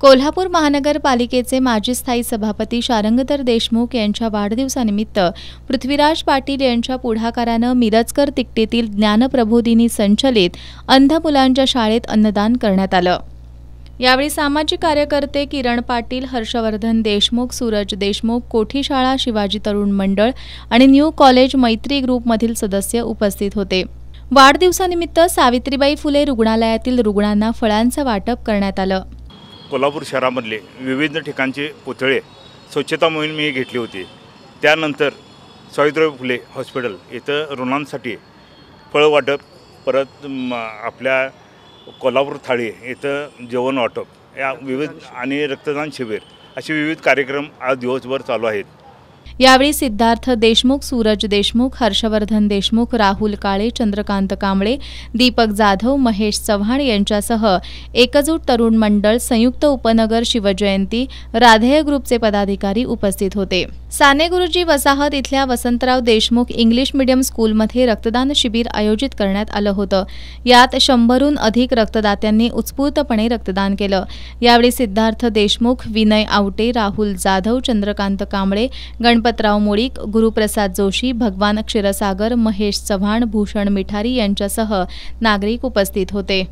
कोल्हापूर महानगरपालिकेचे माजी स्थायी सभापती शारंगधर देशमुख यांच्या वाढदिवसानिमित्त पृथ्वीराज पाटील यांच्या पुढाकारानं मिरजकर तिकटीतील ज्ञानप्रबोधिनी संचलित अंध मुलांच्या शाळेत अन्नदान करण्यात आलं। यावेळी सामाजिक कार्यकर्ते किरण पाटील, हर्षवर्धन देशमुख, सूरज देशमुख, कोठी शाळा, शिवाजी तरुण मंडळ आणि न्यू कॉलेज मैत्री ग्रुपमधील सदस्य उपस्थित होते। वाढदिवसानिमित्त सावित्रीबाई फुले रुग्णालयातील रुग्णांना फळांचं वाटप करण्यात आलं। कोल्हापूर शहरामधले विविध ठिकाणचे पुतळे स्वच्छता मोहीम मी घेतली होती। त्यानंतर सावित्रीबाई फुले हॉस्पिटल इथं रुग्णांसाठी फळ वाटप, परत आपल्या कोल्हापूर थाळी इथं जेवण वाटप या विविध आणि रक्तदान शिबिर असे विविध कार्यक्रम आज दिवसभर चालू आहेत। यावेळी सिद्धार्थ देशमुख, सूरज देशमुख, हर्षवर्धन देशमुख, राहुल काळे, चंद्रकांत कांबळे, दीपक जाधव, महेश चव्हाण यांच्यासह एकजूट तरुण मंडळ, संयुक्त उपनगर शिवजयंती, राधेय ग्रुपचे पदाधिकारी उपस्थित होते। साने गुरुजी वसाहत इथल्या वसंतराव देशमुख इंग्लिश मीडियम स्कूलमध्ये रक्तदान शिबिर आयोजित करण्यात आलं होतं। यात 100हून अधिक रक्तदात्यांनी उत्स्फूर्तपणे रक्तदान केलं। यावेळी सिद्धार्थ देशमुख, विनय आवटे, राहुल जाधव, चंद्रकांत कांबळे, गणपतराव मोळीक, गुरुप्रसाद जोशी, भगवान क्षीरसागर, महेश चव्हाण, भूषण मिठारी यांच्यासह नागरिक उपस्थित होते।